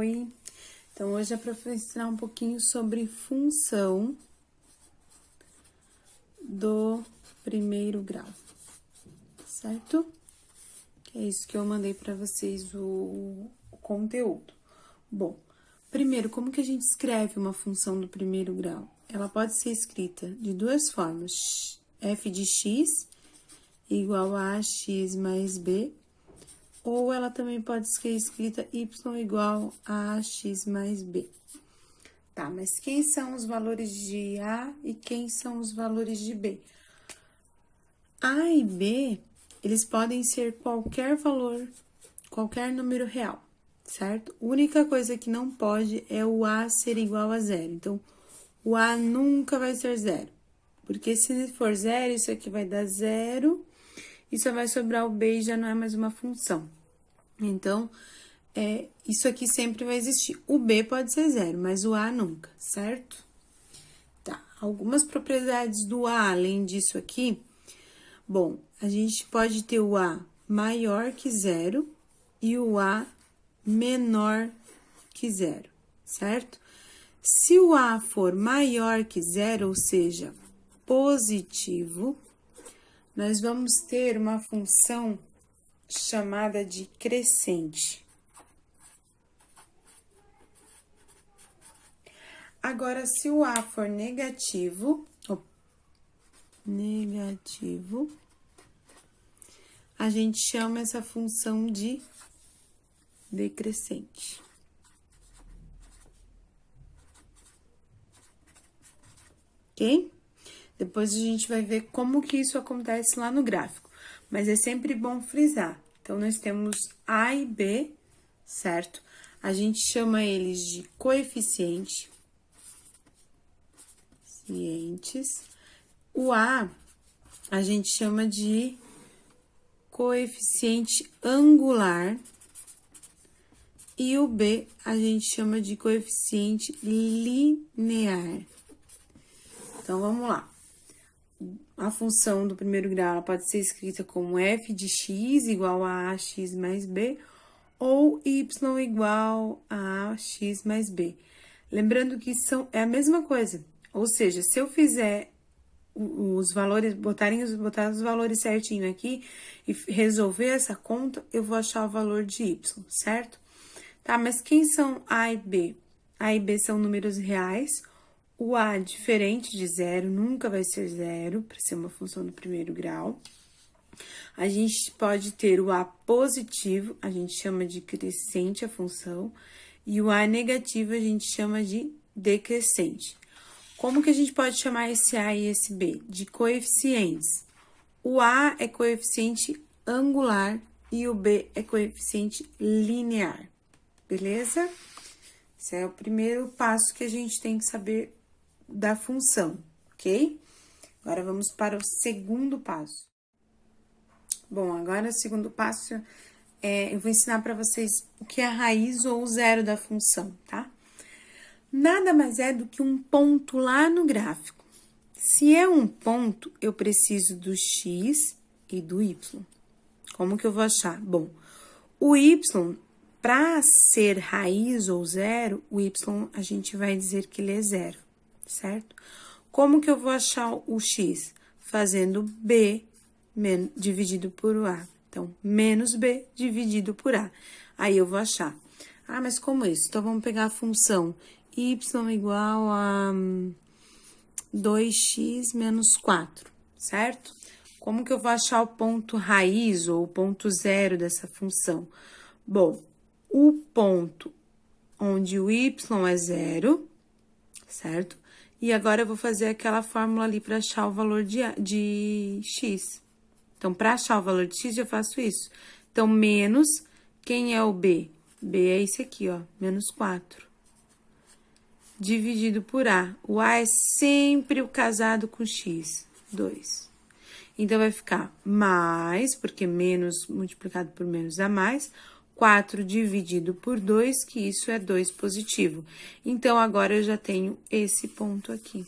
Oi! Então, hoje é para ensinar um pouquinho sobre função do primeiro grau, certo? Que é isso que eu mandei para vocês o conteúdo. Bom, primeiro, como que a gente escreve uma função do primeiro grau? Ela pode ser escrita de duas formas, f de x igual a x mais b, ou ela também pode ser escrita y igual a x mais b. Tá, mas quem são os valores de A e quem são os valores de B? A e B, eles podem ser qualquer valor, qualquer número real, certo? A única coisa que não pode é o A ser igual a zero. Então, o A nunca vai ser zero, porque se for zero, isso aqui vai dar zero, e só vai sobrar o B e já não é mais uma função. Então, isso aqui sempre vai existir. O B pode ser zero, mas o A nunca, certo? Tá, algumas propriedades do A, além disso aqui. Bom, a gente pode ter o A maior que zero e o A menor que zero, certo? Se o A for maior que zero, ou seja, positivo, nós vamos ter uma função chamada de crescente. Agora, se o A for negativo, a gente chama essa função de decrescente. Ok? Depois a gente vai ver como que isso acontece lá no gráfico, mas é sempre bom frisar. Então, nós temos A e B, certo? A gente chama eles de coeficiente. O A gente chama de coeficiente angular e o B a gente chama de coeficiente linear. Então, vamos lá. A função do primeiro grau ela pode ser escrita como f de x igual a x mais b ou y igual a x mais b. Lembrando que é a mesma coisa. Ou seja, se eu fizer os valores, botar os valores certinho aqui e resolver essa conta, eu vou achar o valor de y, certo? Tá, mas quem são A e B? A e B são números reais. O A diferente de zero, nunca vai ser zero, para ser uma função do primeiro grau. A gente pode ter o A positivo, a gente chama de crescente a função, e o A negativo a gente chama de decrescente. Como que a gente pode chamar esse A e esse B? De coeficientes. O A é coeficiente angular e o B é coeficiente linear, beleza? Esse é o primeiro passo que a gente tem que saber da função, ok? Agora, vamos para o segundo passo. Bom, agora o segundo passo, eu vou ensinar para vocês o que é a raiz ou o zero da função, tá? Nada mais é do que um ponto lá no gráfico. Se é um ponto, eu preciso do x e do y. Como que eu vou achar? Bom, o y, para ser raiz ou zero, o y a gente vai dizer que ele é zero, certo? Como que eu vou achar o x? Fazendo b dividido por a. Então, menos b dividido por a. Aí, eu vou achar. Ah, mas como isso? Então, vamos pegar a função y igual a 2x menos 4, certo? Como que eu vou achar o ponto raiz ou o ponto zero dessa função? Bom, o ponto onde o y é zero, certo? E agora eu vou fazer aquela fórmula ali para achar o valor de x. Então, para achar o valor de x, eu faço isso. Então, menos, quem é o b? b é esse aqui, ó, menos 4. Dividido por a. O a é sempre o casado com x, 2. Então, vai ficar mais, porque menos multiplicado por menos dá mais, 4 dividido por 2, que isso é 2 positivo. Então, agora eu já tenho esse ponto aqui,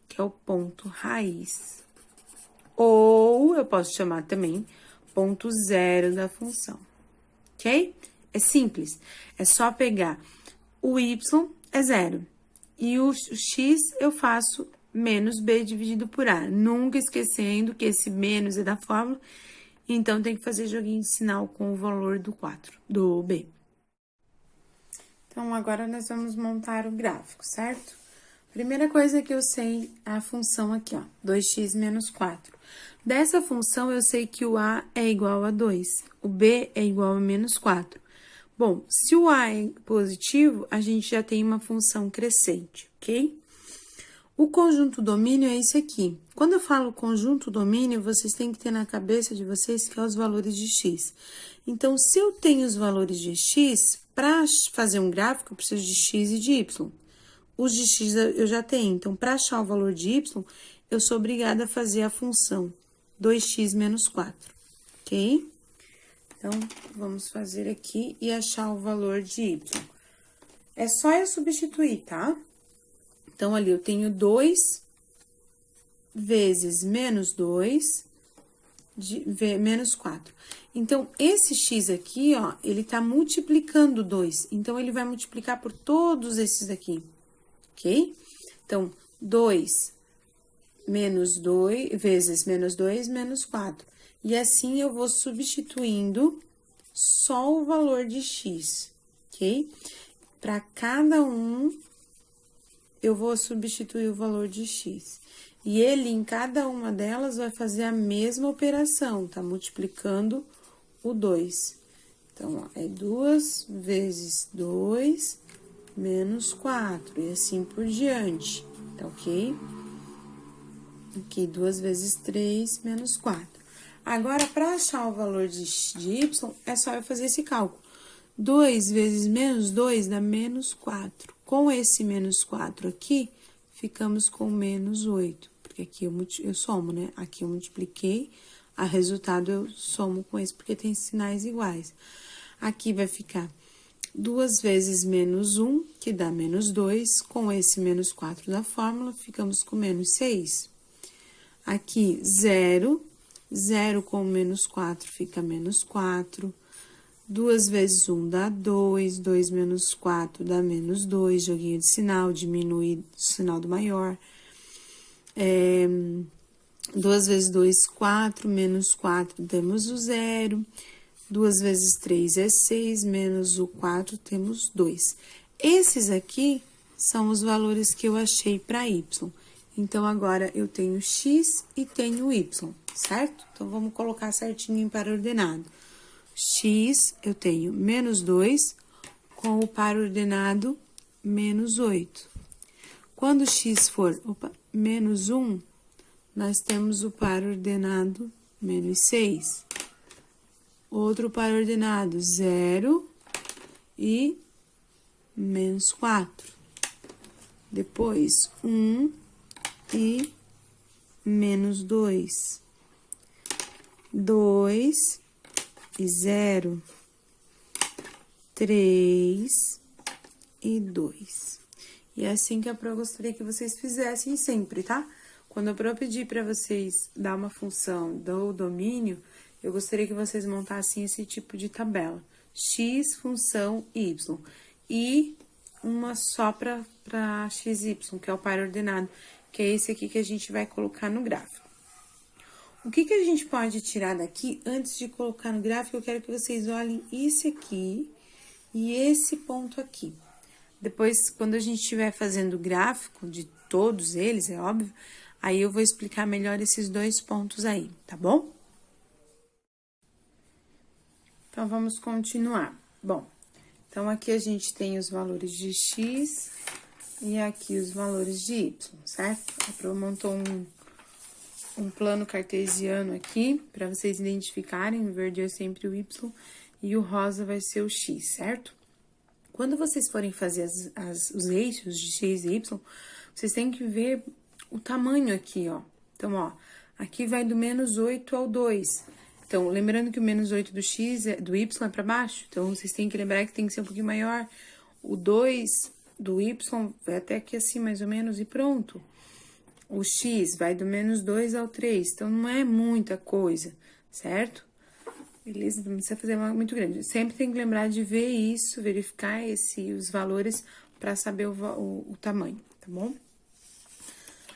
que é o ponto raiz. Ou eu posso chamar também ponto zero da função, ok? É simples, é só pegar o y é 0. E o x eu faço menos b dividido por a. Nunca esquecendo que esse menos é da fórmula, então tem que fazer joguinho de sinal com o valor do 4, do b. Então, agora nós vamos montar o gráfico, certo? Primeira coisa que eu sei é a função aqui, ó, 2x menos 4. Dessa função, eu sei que o a é igual a 2, o b é igual a menos 4. Bom, se o a é positivo, a gente já tem uma função crescente, ok? O conjunto domínio é isso aqui. Quando eu falo conjunto domínio, vocês têm que ter na cabeça de vocês que é os valores de x. Então, se eu tenho os valores de x, para fazer um gráfico, eu preciso de x e de y. Os de x eu já tenho, então, para achar o valor de y, eu sou obrigada a fazer a função 2x menos 4, ok? Então, vamos fazer aqui e achar o valor de y. É só eu substituir, tá? Então, ali eu tenho 2 vezes menos 2, menos 4. Então, esse x aqui, ó, ele tá multiplicando 2. Então, ele vai multiplicar por todos esses daqui, ok? Então, 2 menos 2 vezes menos 2, menos 4. E assim, eu vou substituindo só o valor de x, ok? Para cada um, eu vou substituir o valor de x. E ele, em cada uma delas, vai fazer a mesma operação, tá? Multiplicando o 2. Então, ó, é 2 vezes 2 menos 4, e assim por diante, tá ok? Aqui, 2 vezes 3 menos 4. Agora, para achar o valor de y, é só eu fazer esse cálculo. 2 vezes menos 2 dá menos 4. Com esse menos 4 aqui, ficamos com menos 8. Porque aqui eu somo, né? Aqui eu multipliquei, a resultado eu somo com esse, porque tem sinais iguais. Aqui vai ficar 2 vezes menos 1, que dá menos 2. Com esse menos 4 da fórmula, ficamos com menos 6. Aqui, 0. 0 com menos 4 fica menos 4. 2 vezes 1 dá 2. 2 menos 4 dá menos 2. Joguinho de sinal, diminui o sinal do maior. 2 vezes 2, 4. Menos 4, temos o 0. 2 vezes 3 é 6. Menos o 4, temos 2. Esses aqui são os valores que eu achei para y. Então, agora, eu tenho x e tenho y, certo? Então, vamos colocar certinho em par ordenado. X, eu tenho menos 2, com o par ordenado menos 8. Quando x for menos 1, nós temos o par ordenado menos 6. Outro par ordenado, 0 e menos 4. Depois, 1 e menos 2. 2 e 0. 3 e 2. E é assim que eu gostaria que vocês fizessem sempre, tá? Quando eu pedir para vocês dar uma função do domínio, eu gostaria que vocês montassem esse tipo de tabela. X, função y. E uma só para xy, que é o par ordenado, que é esse aqui que a gente vai colocar no gráfico. O que a gente pode tirar daqui, antes de colocar no gráfico, eu quero que vocês olhem esse aqui e esse ponto aqui. Depois, quando a gente estiver fazendo o gráfico de todos eles, é óbvio, aí eu vou explicar melhor esses dois pontos aí, tá bom? Então, vamos continuar. Bom, então aqui a gente tem os valores de x e aqui os valores de y, certo? A Pro montou um plano cartesiano aqui, para vocês identificarem, o verde é sempre o y e o rosa vai ser o x, certo? Quando vocês forem fazer os eixos de x e y, vocês têm que ver o tamanho aqui, ó. Então, ó, aqui vai do menos 8 ao 2. Então, lembrando que o menos 8 do x, do y é para baixo, então vocês têm que lembrar que tem que ser um pouquinho maior. O 2 do y vai até aqui assim, mais ou menos, e pronto. O x vai do menos 2 ao 3, então não é muita coisa, certo? beleza? Não precisa fazer muito grande. Sempre tem que lembrar de ver isso, verificar os valores para saber o tamanho, tá bom?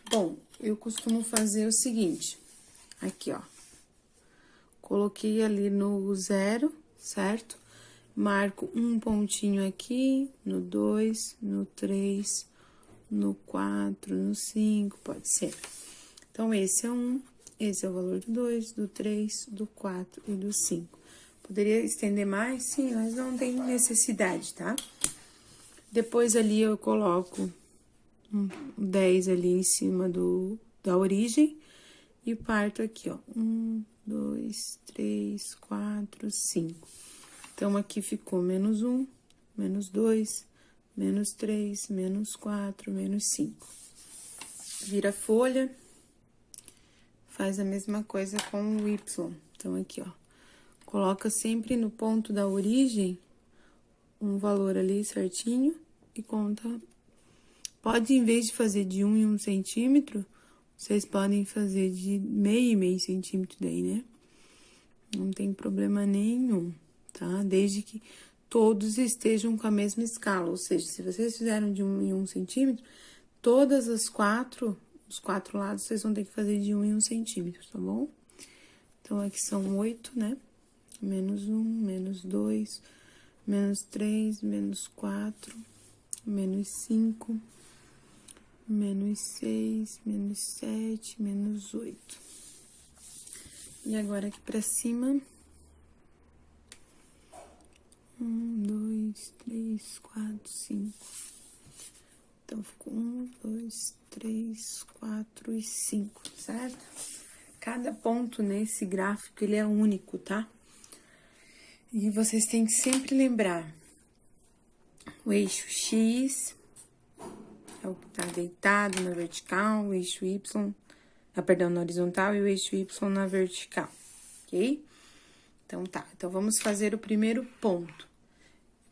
Bom, eu costumo fazer o seguinte, aqui, ó. Coloquei ali no 0, certo? Marco um pontinho aqui, no 2, no 3, no 4, no 5, pode ser. Então, esse é 1, esse é o valor do 2, do 3, do 4 e do 5. Poderia estender mais? Sim, mas não tem necessidade, tá? Depois ali eu coloco um 10 ali em cima da origem e parto aqui, ó. 1, 2, 3, 4, 5. Então, aqui ficou menos 1, menos 2, menos 3, menos 4, menos 5. Vira a folha, faz a mesma coisa com o Y. Então, aqui, ó. Coloca sempre no ponto da origem um valor ali certinho e conta. Pode, em vez de fazer de 1 em 1 centímetro, vocês podem fazer de meio em meio centímetro daí, né? Não tem problema nenhum, tá? Desde que todos estejam com a mesma escala. Ou seja, se vocês fizeram de 1 em 1 centímetro, todas os quatro lados, vocês vão ter que fazer de 1 em 1 centímetro, tá bom? Então, aqui são 8, né? Menos 1, menos 2, menos 3, menos 4, menos 5, menos 6, menos 7, menos 8. E agora aqui pra cima. 1, 2, 3, 4, 5. Então, ficou 1, 2, 3, 4 e 5, certo? Cada ponto nesse gráfico, ele é único, tá? E vocês têm que sempre lembrar, o eixo X é o que tá deitado na vertical, o eixo Y, perdão, na horizontal e o eixo Y na vertical, ok? Então, tá. Então, vamos fazer o primeiro ponto.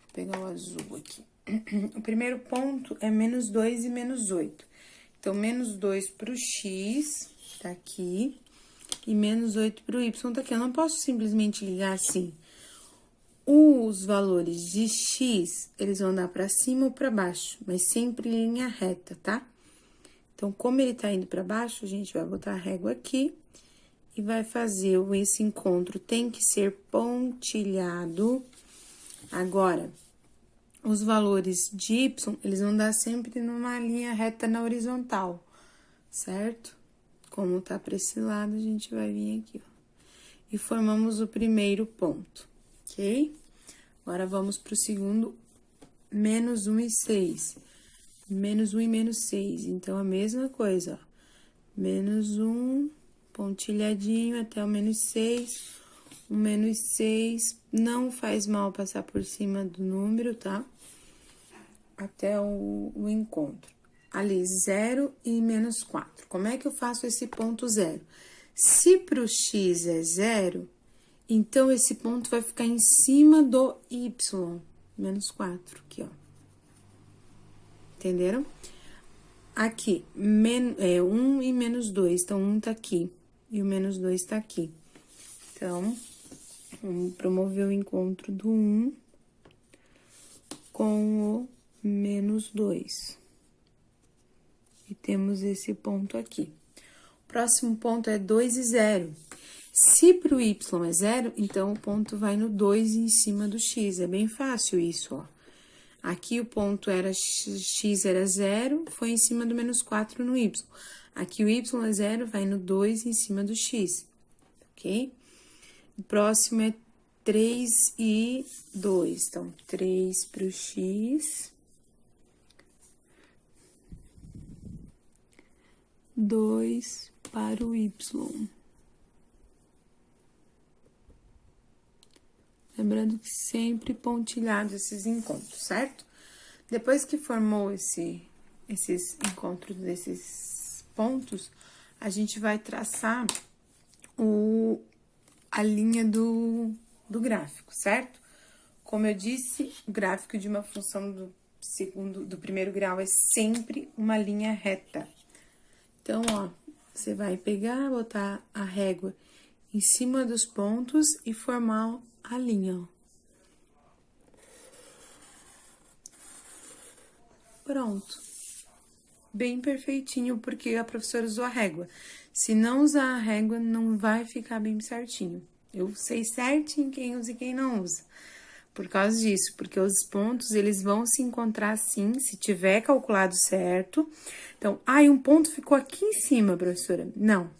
Vou pegar o azul aqui. O primeiro ponto é menos 2 e menos 8. Então, menos 2 pro X, tá aqui, e menos 8 pro Y, tá aqui. Eu não posso simplesmente ligar assim. Os valores de X, eles vão dar pra cima ou pra baixo, mas sempre em linha reta, tá? Então, como ele tá indo pra baixo, a gente vai botar a régua aqui e vai fazer esse encontro. Tem que ser pontilhado. Agora, os valores de Y, eles vão dar sempre numa linha reta na horizontal, certo? Como tá pra esse lado, a gente vai vir aqui, ó. E formamos o primeiro ponto, ok? Agora, vamos pro segundo, menos 1 e 6. Menos 1 e menos 6. Então, a mesma coisa, ó. Menos 1, pontilhadinho até o menos 6. O menos 6 não faz mal passar por cima do número, tá? Até o encontro. Ali, 0 e menos 4. Como é que eu faço esse ponto 0? Se pro X é 0, então, esse ponto vai ficar em cima do Y, menos 4, aqui, ó. Entenderam? Aqui, 1 e menos 2, então, 1 tá aqui, e o menos 2 tá aqui. Então, vamos promover o encontro do 1 com o menos 2. E temos esse ponto aqui. O próximo ponto é 2 e 0. Se pro Y é 0, então o ponto vai no 2 em cima do X. É bem fácil isso, ó. Aqui o ponto era X era 0, foi em cima do menos 4 no Y. Aqui o Y é 0, vai no 2 em cima do X, ok? O próximo é 3 e 2. Então, 3 pro X. 2 para o Y. Lembrando que sempre pontilhados esses encontros, certo? Depois que formou esses encontros desses pontos, a gente vai traçar a linha do gráfico, certo? Como eu disse, o gráfico de uma função do primeiro grau é sempre uma linha reta. Então, ó, você vai pegar, botar a régua em cima dos pontos e formar a linha, ó. Pronto. Bem perfeitinho, porque a professora usou a régua. Se não usar a régua, não vai ficar bem certinho. Eu sei certinho quem usa e quem não usa. Por causa disso, porque os pontos, eles vão se encontrar sim, se tiver calculado certo. Então, um ponto ficou aqui em cima, professora. Não.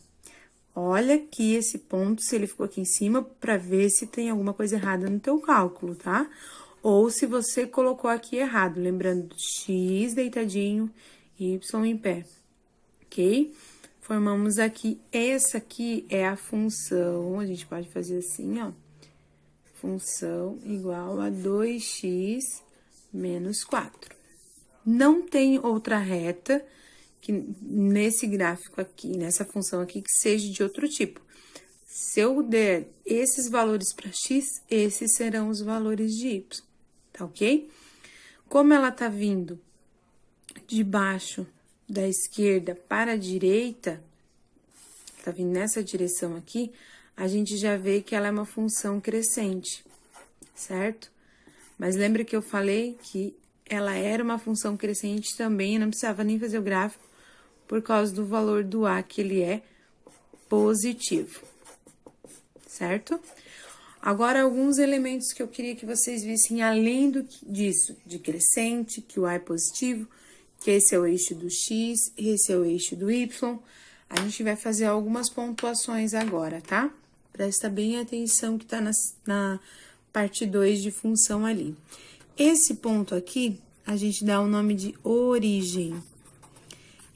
Olha aqui esse ponto, se ele ficou aqui em cima, para ver se tem alguma coisa errada no teu cálculo, tá? Ou se você colocou aqui errado, lembrando do x deitadinho, y em pé, ok? Formamos aqui, essa aqui é a função, a gente pode fazer assim, ó. Função igual a 2x menos 4. Não tem outra reta que nesse gráfico aqui, nessa função aqui, que seja de outro tipo. Se eu der esses valores para x, esses serão os valores de y, tá ok? Como ela tá vindo de baixo da esquerda para a direita, tá vindo nessa direção aqui, a gente já vê que ela é uma função crescente, certo? Mas lembra que eu falei que ela era uma função crescente também, eu não precisava nem fazer o gráfico, por causa do valor do A, que ele é positivo, certo? Agora, alguns elementos que eu queria que vocês vissem além disso, de crescente, que o A é positivo, que esse é o eixo do X, esse é o eixo do Y. A gente vai fazer algumas pontuações agora, tá? Presta bem atenção que tá na parte 2 de função ali. Esse ponto aqui, a gente dá o nome de origem.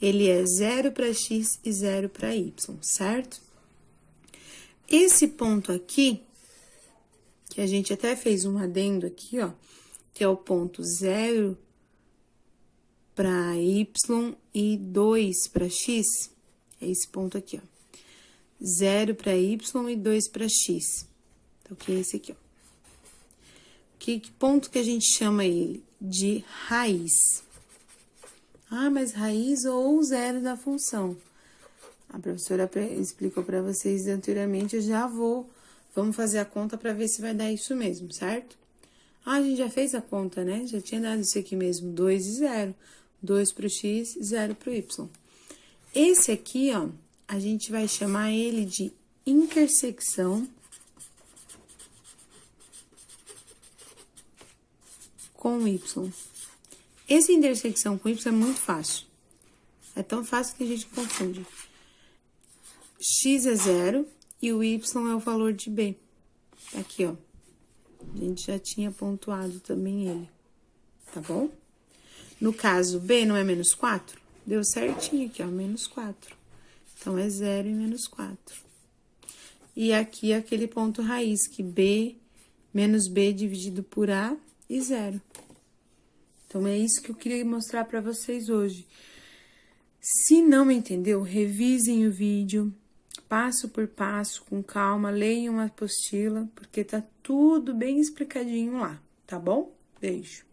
Ele é 0 para x e 0 para y, certo? Esse ponto aqui, que a gente até fez um adendo aqui, ó, que é o ponto 0 para y e 2 para x, é esse ponto aqui, ó. 0 para y e 2 para x. Então, que é esse aqui, ó. Que ponto que a gente chama ele? De raiz. Mas raiz ou zero da função. A professora explicou para vocês anteriormente, eu já vamos fazer a conta para ver se vai dar isso mesmo, certo? A gente já fez a conta, né? Já tinha dado isso aqui mesmo, 2 e 0. 2 para o x e 0 para o y. Esse aqui, ó, a gente vai chamar ele de intersecção com y. Essa intersecção com y é muito fácil. É tão fácil que a gente confunde. X é 0 e o y é o valor de b. Aqui, ó. A gente já tinha pontuado também ele, tá bom? No caso, b não é menos 4? Deu certinho aqui, ó, menos 4. Então, é 0 e menos 4. E aqui, aquele ponto raiz, que b, menos b dividido por a e 0. Então, é isso que eu queria mostrar para vocês hoje. Se não entendeu, revisem o vídeo, passo por passo, com calma, leiam a apostila, porque tá tudo bem explicadinho lá, tá bom? Beijo.